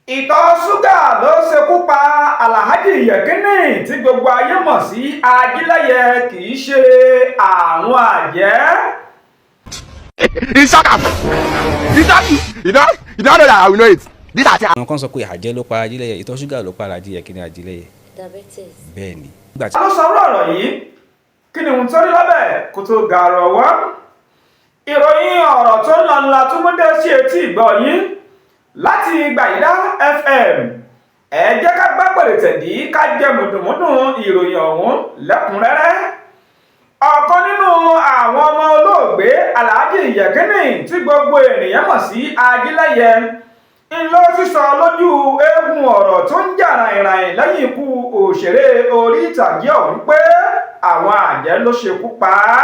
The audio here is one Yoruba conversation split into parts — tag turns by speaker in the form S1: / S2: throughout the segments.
S1: ìtọ̀ ṣúgà ló ṣekú pa Alhaji Yekini tí gbogbo ayé mọ̀ sí Ajílẹ̀yẹ kì í ṣe àwọn àjẹ́.
S2: It's shut up. You don't know that I will know it. This are
S3: àwọn kan sọ pé àjẹ́ ló pa Ajílẹ̀yẹ, ìtọ̀ ṣúgà ló pa Alhaji Yekini Ajílẹ̀yẹ.
S4: Diabetes.
S3: Bẹ́ẹ̀ ni.
S1: ta ló sọ ọ̀rọ̀ yìí? Kí ni ohun tó rí lábẹ́ kó tó gàrọ̀ wá? Ìròyìn ọ̀rọ̀ tó ń lọ ńlá tó mú dé sí etí ìgbọ́ yín láti Gbàyídá FM. Ẹ jẹ́ ká gbá pèrètẹ̀dí ká jẹ mùdùnmúdùn ìròyìn ọ̀hún lẹ́kùnrẹ́rẹ́. Ọ̀kan nínú àwọn ọmọ olóògbé Alhaji Yekini tí gbogbo ènìyàn mọ̀ sí Ajílẹ̀yẹ ń lọ sísọ lójú eégún ọ̀rọ̀ tó ń jà ràìnràìn lẹ́yìn ikú òṣèré orí ìtàgé ọ̀hún pé àwọn àjẹ́ ló ṣekú pa á.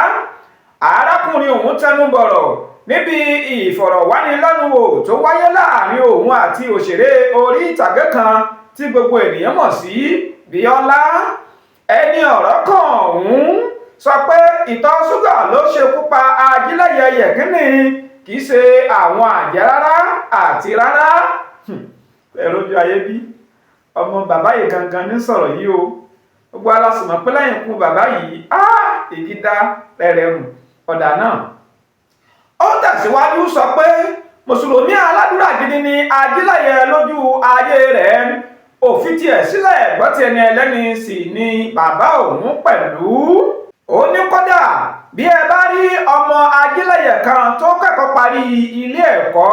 S1: Arákùnrin ọ̀hún tẹnu bọ̀rọ̀ níbi ìfọ̀rọ̀wánilẹ́nuwò tó wáyé láàrin òun àti òṣèré orí ìtàgé kan tí gbogbo ènìyàn mọ̀ sí Bíọ́lá. Ẹni ọ̀rọ̀ kan ọ̀hún sọ pé ìtọ̀ ṣúgà ló ṣekú pa Ajílẹ̀yẹ Yekini kì í ṣe àwọn àjẹ́ rárá àti rárá. Ẹ̀rọ ojú ayé bí ọmọ bàbá yìí gangan ní sọ̀rọ̀ yìí o. Gbogbo alásùnmọ̀ pé lẹ́yìn ikú bàbá yìí ìgídá rẹ̀rẹ̀mù ọ̀dà náà. Ó tẹ̀síwájú sọ pé mùsùlùmí aládùúrà gidi ni Ajílẹ̀yẹ lójú ayé rẹ̀. Òfin tiẹ̀ sílẹ̀ gbọ́ ti ẹni ẹlẹ́ni sì ni bàbá òun pẹ̀lú. Ó ní kódà bí ẹ bá rí ọmọ Ajílẹ̀yẹ kan tó kẹ́kọ̀ọ́ parí ilé ẹ̀kọ́,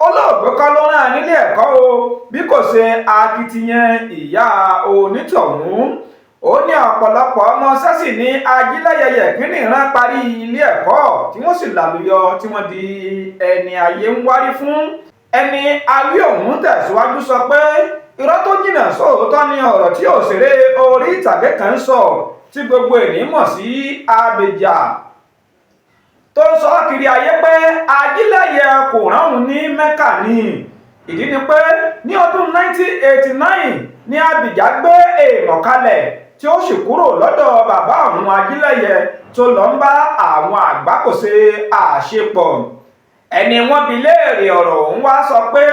S1: olóògbé kọ́ ló rán nílé ẹ̀kọ́ o bí kò ṣe akitiyan ìyá onítọ̀hún. Ó ní ọ̀pọ̀lọpọ̀ ọmọ sẹ́sì ní Ajílẹ̀yẹ Yekini rán parí ilé ẹ̀kọ́ tí wọ́n sì làlùyọ tí wọ́n di ẹni ayé ń wárí fún. Ẹni ayé ọ̀hún tẹ̀síwájú sọ pé irọ́ tó jìnnà sóòótọ́ ni ọ̀rọ̀ tí òṣèré orí ìtàgé kan sọ tí gbogbo ènìyàn mọ̀ sí Abija tó ń sọ kiri ayé pé Ajílẹ̀yẹ kò ránun ní Mẹ́kà ni. Ìdí ni pé ní ọdún 1989 ní Abija gbé èèmọ̀ kalẹ̀ tí ó sì kúrò lọ́dọ̀ bàbá òun Ajílẹ̀yẹ tó lọ ń bá àwọn àgbà kò ṣe àṣepọ̀. Ẹni wọ́n bi léèrè ọ̀rọ̀ òun wá sọ pé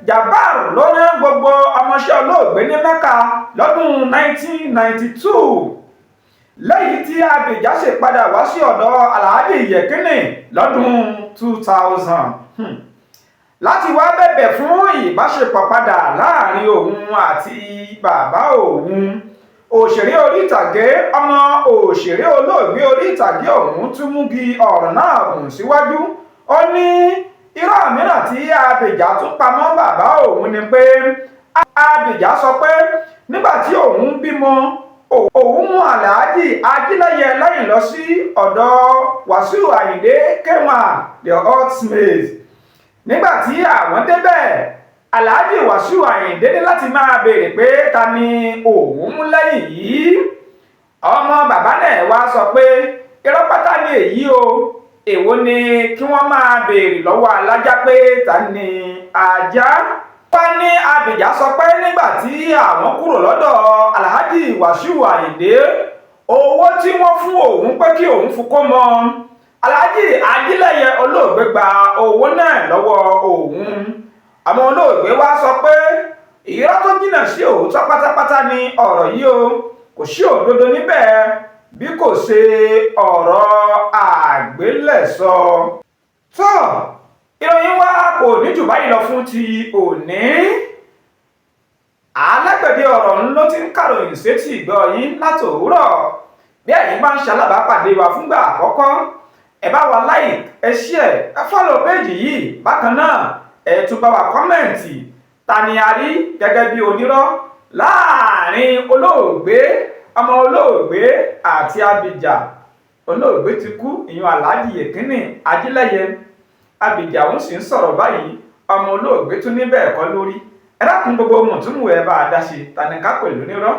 S1: Jabbar ló rán gbogbo ọmọọṣẹ́ olóògbé ní Mẹ́kà lọ́dún 1992 lẹ́yìn tí Abija sì padà wá sí ọ̀dọ̀ Alhaji Yekini lọ́dún 2000 láti wá bẹ̀bẹ̀ fún ìbáṣepọ̀ padà láàrin òun àti bàbá òun. Òṣèré orí ìtàgé ọmọ òṣèré olóògbé orí ìtàgé ọ̀hún tún mú gi ọ̀rọ̀ náà gùn síwájú. Ó ní irọ́ mìíràn tí Abija tún pamọ́ bàbá òun ni pé Abija sọ pé nígbà tí òun bímọ òun mú Alhaji Ajílẹ̀yẹ lẹ́yìn lọ sí ọ̀dọ̀ Wasiu Ayinde K1 the Ultimate. Nígbà tí àwọn débẹ̀, Alhaji Wasiu Ayinde ní láti máa béèrè pé ta ni òun mú lẹ́yìn yìí. Ọmọ bàbá náà wá sọ pé irọ́ pátá ni èyí o, èwo ni kí wọ́n máa béèrè lọ́wọ́ alájá pé ta ni ajá. Wá ní Abija sọ pé nígbà tí àwọn kúrò lọ́dọ̀ Alhaji Wasiu Ayinde, owó tí wọ́n fún òun pé kí òun fukó mọ́, Alhaji Ajílẹ̀yẹ olóògbé gba owó náà lọ́wọ́ òun. Àwọn olóògbé wá sọ pé irọ́ tó jìnnà sí òótọ́ pátápátá ni ọ̀rọ̀ yìí o, kò sí òdodo níbẹ̀ bí kò ṣe ọ̀rọ̀ àgbélẹ̀sọ. tó ìròyìn wa kò ní jù báyìí lọ fún ti òní. Alágbẹ̀dẹ ọ̀rọ̀ ló ti ń kàròyìn sétí ìgbọ́ yín látòwúrọ̀. Bí ẹ̀yin bá ń ṣalábàápàdé wa fúngbà àkọ́kọ́, ẹ bá wa like, ẹ share, ẹ follow péèjì yìí. Bákan náà ẹ tún bá wa kọ́mẹ̀ǹtì ta ni a rí gẹ́gẹ́ bí onírọ́ láàrin olóògbé ọmọ olóògbé àti Abija. Olóògbé ti kú, ìyún Alhaji Yekini Ajílẹ̀yẹ. Abija òun sì ń sọ̀rọ̀ báyìí, ọmọ olóògbé tún ní bẹ́ẹ̀ kọ́ lórí. Ẹ dákun gbogbo mọ̀túnmù ẹ bá a dá sí, ta ni ká pẹ̀lú nírọ́.